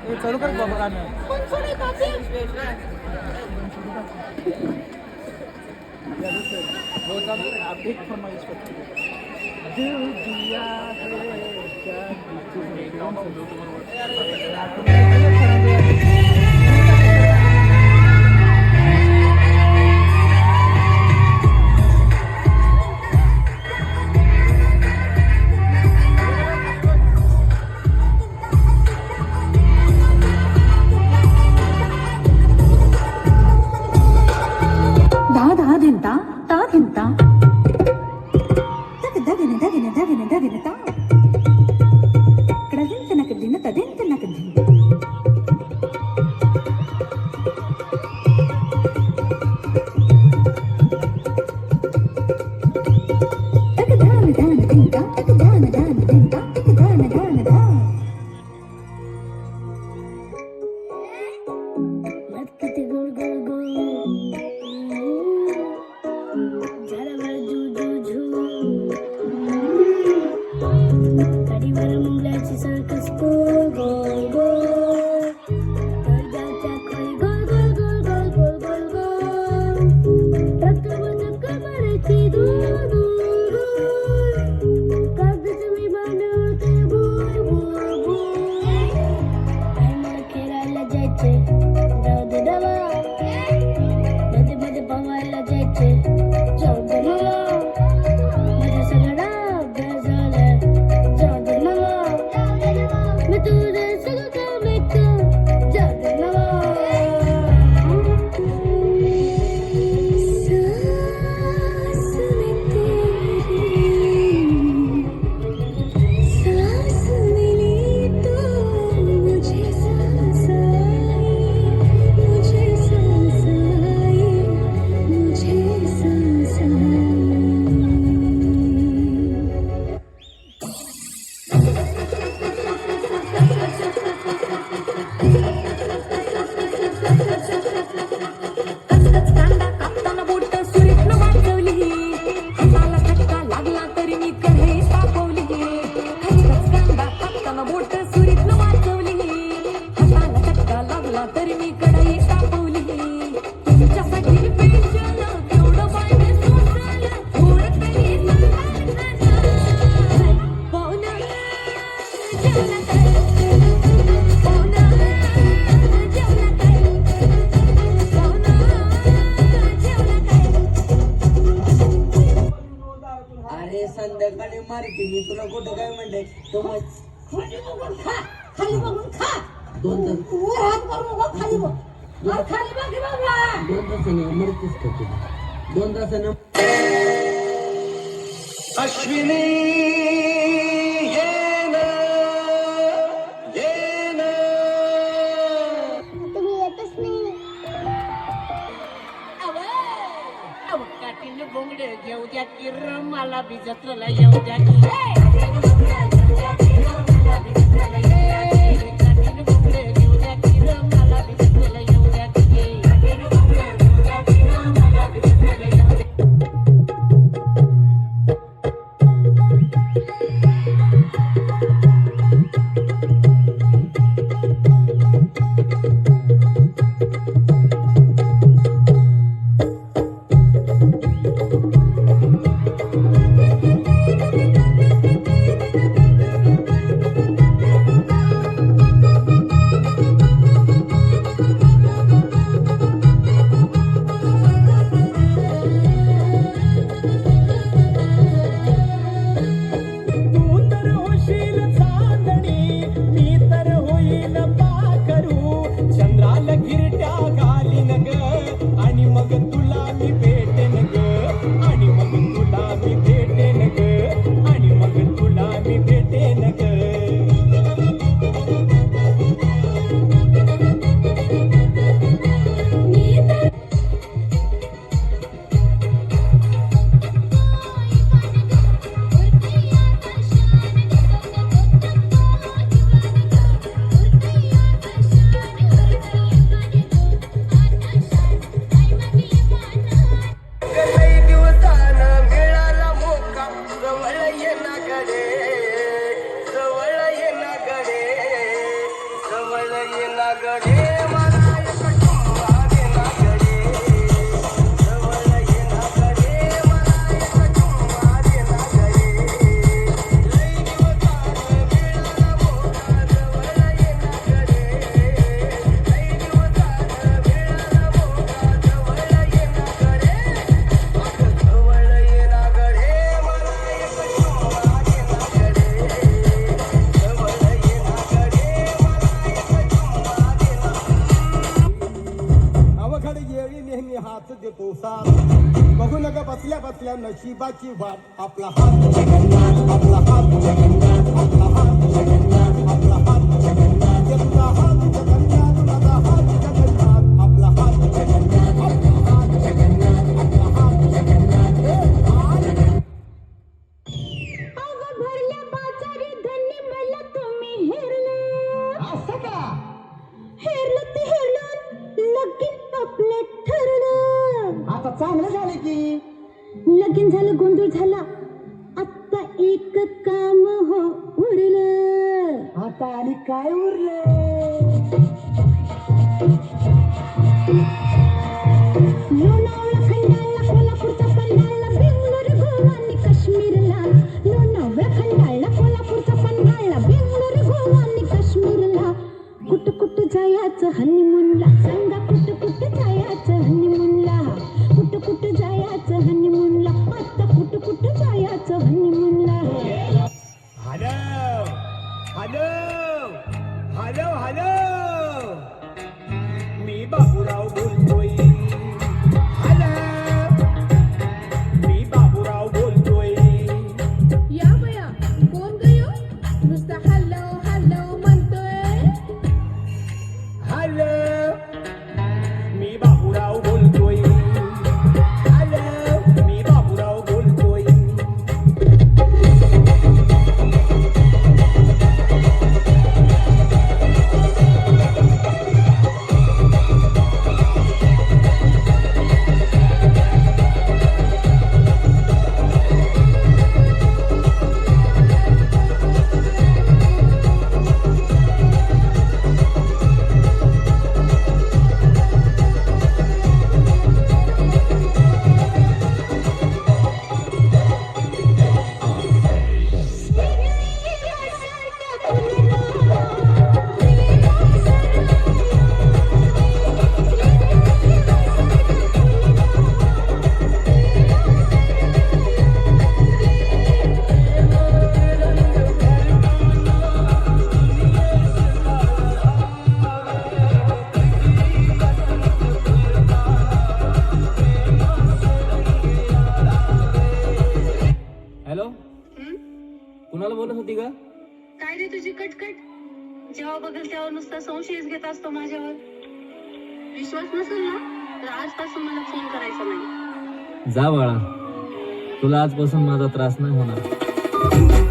हे चालू कर बाबा गाणं. हो चालू आहे. आप एक फरमाईश करतो. दिल दिया है क्या धा धा धिंता ता धिंता तक दगिन दगिन दगिन दगिन ता कडदिन तनक दिन तदिन तनक दिन तक धान धान धिंता तक धान धान धिंता तक धान धान धा मत किती गोल गोल गोल झाडावर झू झू झू गाडीवर मुंगल्याची सर्कस गोल गोल गोल गाडीच्या खाली गोल गोल गोल गोल गोल गोल गोल ट्रॅक्टरवर चक्कर मारायची दूर दूर दूर कागदाचं विमान उडते भूर भूर भूर टायमाला खेळायला जायचे जाऊ दे डबा नदीमध्ये पोहायला जायचे जाऊ दे मला माझा सगळा अभ्यास झालाय जाऊ दे मला मी तुझे सगळं काम ऐकतो जाऊ दे मला सांस में तेरी सांस मिली तो मुझे सांस आई मुझे सांस आई मुझे सांस आई कचकच कांदा कापताना बोट सुरीतनं वाजवली हाताला झटका लागला तरी मी कढई तापवली कचकच कांदा कापताना बोट सुरीतनं वाजवली हाताला झटका लागला तरी मी कढई तापवली तुमच्यासाठी पेशल केवढं पाहिजे सोसायला थोडं तरी पाहुणा जेवला काय पाहुणा जेवला काय अरे संध्याकाळी मारते मी तुला कुठं काय म्हणलंय तो मग खाली बघून खा खाली बघून खा दोन तास वर हात करू नको खाली बघ वर खाली बघ की बाबा 2 तासानं मरतेस का तू 2 तासानं अश्विनी तुम्ही येतच नाही काठीने बोंगडे घेऊ द्या की मला बी जत्रेला येऊ द्या की काठीने बोंगडे घेऊ द्या की मला बी जत्रेला येऊ द्या की संसार बघू नका बसल्या बसल्या नशिबाची वाट आपला हात जगन्नाथ आपला हात जगन्नाथ आपला हात जगन्नाथ आपला हात जगन्नाथ तुझा हात जगन्नाथ माझा हात जगन्नाथ आपला हात जगन्नाथ आपला हात जगन्नाथ आपला हात जगन्नाथ अगं भरल्या बाजारी धनी मला तुम्ही हेरलं असं का? हेरलं ते हेरलं लगीन आपलं ठरलं आता चांगलं झालं की लगीन झालं गोंधळ झाला आता एक काम हो उरलं आता आणि काय उरलं? लोणावळा खंडाळा कोल्हापूरचा पन्हाळा बेंगलोर गोवा आणि काश्मीरला लोणावळा खंडाळा कोल्हापूरचा पन्हाळा बेंगलोर गोवा आणि काश्मीरला कुठं जायचं हनीमूनला सांगा कुठं जायचं हनीमूनला कुठं जायचं हनीमूनला आता कुठं जायचं हनीमूनला हॅलो हॅलो हॅलो हॅलो मी बाबूराव बोलतोय हॅलो मी बाबूराव बोलतोय या बया कोण गयो नुसतं हॅलो हॅलो म्हणतोय हॅलो मी बाबूराव बोलतोय हॅलो मी बाबूराव बोलतोय हॅलो कुणाला बोलत होती का? काय रे तुझी कटकट जेव्हा बघेल तेव्हा नुसता संशयच घेत असतो माझ्यावर विश्वास नसेल ना तर आजपासून मला फोन करायचा नाही जा बाळा, तुला आजपासून माझा त्रास नाही होणार.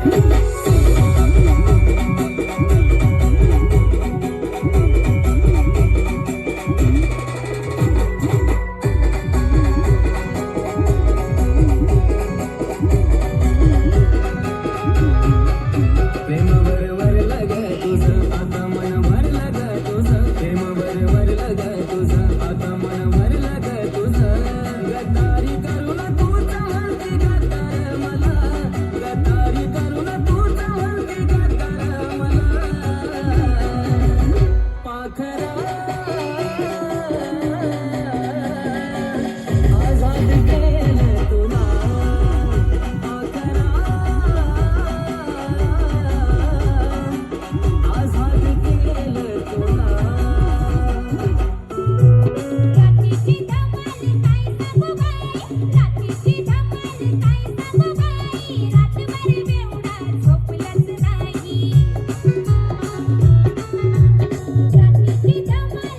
रात्रीची धमाल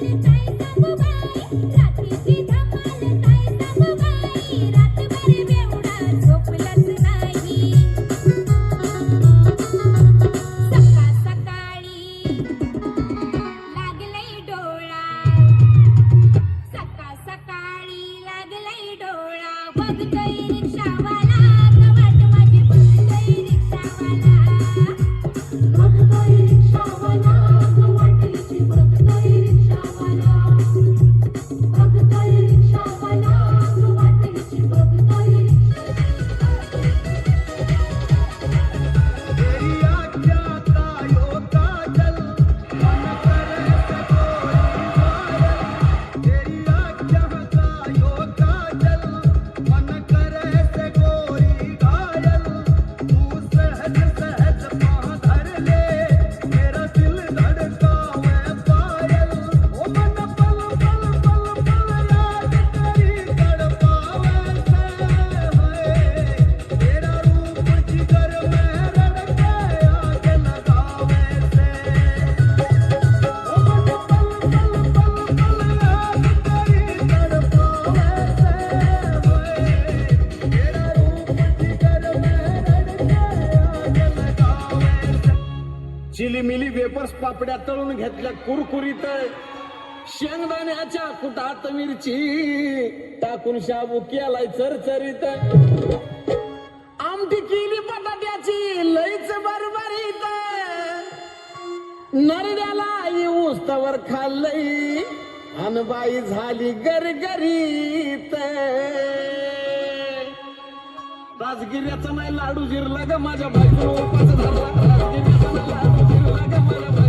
मिली वेपर्स पापड्या तळून घेतल्या कुरकुरीत शेंगदाण्याच्या कुटात मिरची टाकून शाबू केलाय चरचरीत आमटी केली बटाट्याची लईच बरबरीत नरड्याला येऊस तवर खाल्लई अनबाई झाली गरगरीत राजगिऱ्याचा नाही लाडू जिरला ग माझ्या बायकोला उपास धरला राजगिऱ्याचा नाही लाडू जिरला ग माझ्या